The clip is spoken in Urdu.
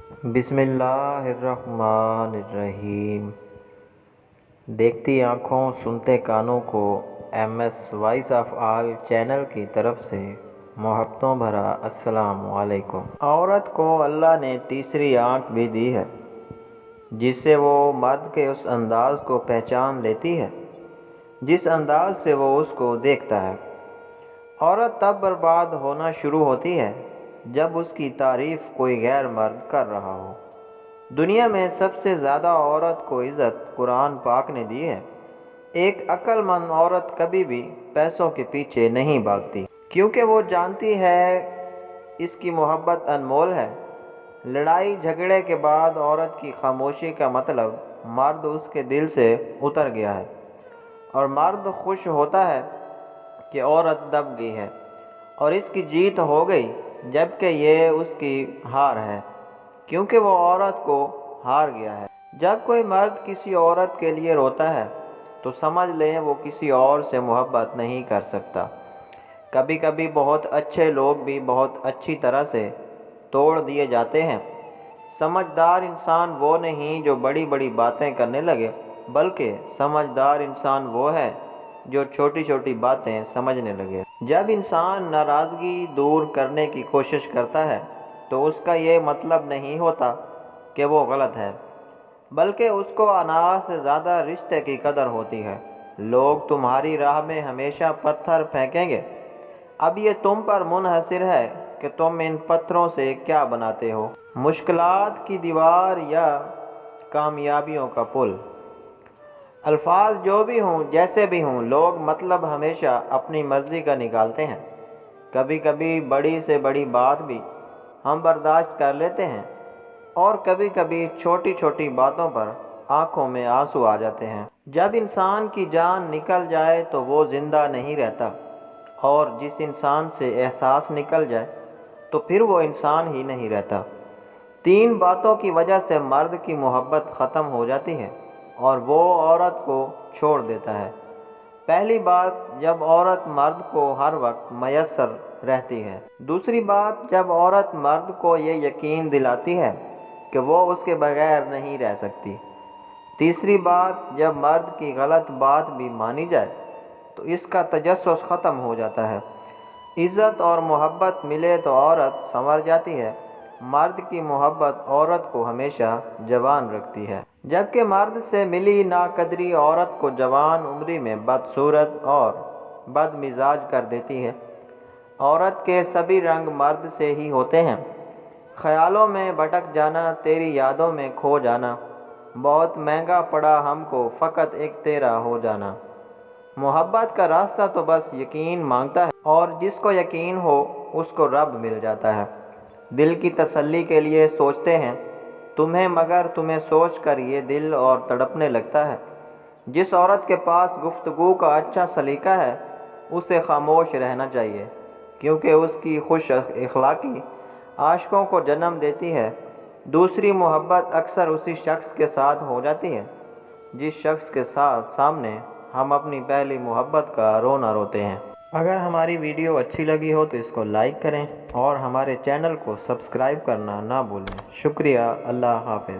بسم اللہ الرحمن الرحیم۔ دیکھتی آنکھوں سنتے کانوں کو M S voice of all channel کی طرف سے محبتوں بھرا السلام علیکم۔ عورت کو اللہ نے تیسری آنکھ بھی دی ہے جس سے وہ مرد کے اس انداز کو پہچان لیتی ہے جس انداز سے وہ اس کو دیکھتا ہے۔ عورت تب برباد ہونا شروع ہوتی ہے جب اس کی تعریف کوئی غیر مرد کر رہا ہو۔ دنیا میں سب سے زیادہ عورت کو عزت قرآن پاک نے دی ہے۔ ایک عقل مند عورت کبھی بھی پیسوں کے پیچھے نہیں بھاگتی کیونکہ وہ جانتی ہے اس کی محبت انمول ہے۔ لڑائی جھگڑے کے بعد عورت کی خاموشی کا مطلب مرد اس کے دل سے اتر گیا ہے، اور مرد خوش ہوتا ہے کہ عورت دب گئی ہے اور اس کی جیت ہو گئی، جبکہ یہ اس کی ہار ہے کیونکہ وہ عورت کو ہار گیا ہے۔ جب کوئی مرد کسی عورت کے لیے روتا ہے تو سمجھ لیں وہ کسی اور سے محبت نہیں کر سکتا۔ کبھی کبھی بہت اچھے لوگ بھی بہت اچھی طرح سے توڑ دیے جاتے ہیں۔ سمجھدار انسان وہ نہیں جو بڑی بڑی باتیں کرنے لگے، بلکہ سمجھدار انسان وہ ہے جو چھوٹی چھوٹی باتیں سمجھنے لگے۔ جب انسان ناراضگی دور کرنے کی کوشش کرتا ہے تو اس کا یہ مطلب نہیں ہوتا کہ وہ غلط ہے، بلکہ اس کو اناج سے زیادہ رشتے کی قدر ہوتی ہے۔ لوگ تمہاری راہ میں ہمیشہ پتھر پھینکیں گے، اب یہ تم پر منحصر ہے کہ تم ان پتھروں سے کیا بناتے ہو، مشکلات کی دیوار یا کامیابیوں کا پل۔ الفاظ جو بھی ہوں جیسے بھی ہوں، لوگ مطلب ہمیشہ اپنی مرضی کا نکالتے ہیں۔ کبھی کبھی بڑی سے بڑی بات بھی ہم برداشت کر لیتے ہیں، اور کبھی کبھی چھوٹی چھوٹی باتوں پر آنکھوں میں آنسو آ جاتے ہیں۔ جب انسان کی جان نکل جائے تو وہ زندہ نہیں رہتا، اور جس انسان سے احساس نکل جائے تو پھر وہ انسان ہی نہیں رہتا۔ تین باتوں کی وجہ سے مرد کی محبت ختم ہو جاتی ہے اور وہ عورت کو چھوڑ دیتا ہے۔ پہلی بات، جب عورت مرد کو ہر وقت میسر رہتی ہے۔ دوسری بات، جب عورت مرد کو یہ یقین دلاتی ہے کہ وہ اس کے بغیر نہیں رہ سکتی۔ تیسری بات، جب مرد کی غلط بات بھی مانی جائے تو اس کا تجسس ختم ہو جاتا ہے۔ عزت اور محبت ملے تو عورت سنور جاتی ہے۔ مرد کی محبت عورت کو ہمیشہ جوان رکھتی ہے، جبکہ مرد سے ملی ناقدری عورت کو جوان عمری میں بدصورت اور بد مزاج کر دیتی ہے۔ عورت کے سبھی رنگ مرد سے ہی ہوتے ہیں۔ خیالوں میں بھٹک جانا، تیری یادوں میں کھو جانا، بہت مہنگا پڑا ہم کو فقط ایک تیرا ہو جانا۔ محبت کا راستہ تو بس یقین مانگتا ہے، اور جس کو یقین ہو اس کو رب مل جاتا ہے۔ دل کی تسلی کے لیے سوچتے ہیں تمہیں، مگر تمہیں سوچ کر یہ دل اور تڑپنے لگتا ہے۔ جس عورت کے پاس گفتگو کا اچھا سلیقہ ہے اسے خاموش رہنا چاہیے، کیونکہ اس کی خوش اخلاقی عاشقوں کو جنم دیتی ہے۔ دوسری محبت اکثر اسی شخص کے ساتھ ہو جاتی ہے جس شخص کے سامنے ہم اپنی پہلی محبت کا رونا روتے ہیں۔ اگر ہماری ویڈیو اچھی لگی ہو تو اس کو لائک کریں اور ہمارے چینل کو سبسکرائب کرنا نہ بھولیں۔ شکریہ، اللہ حافظ۔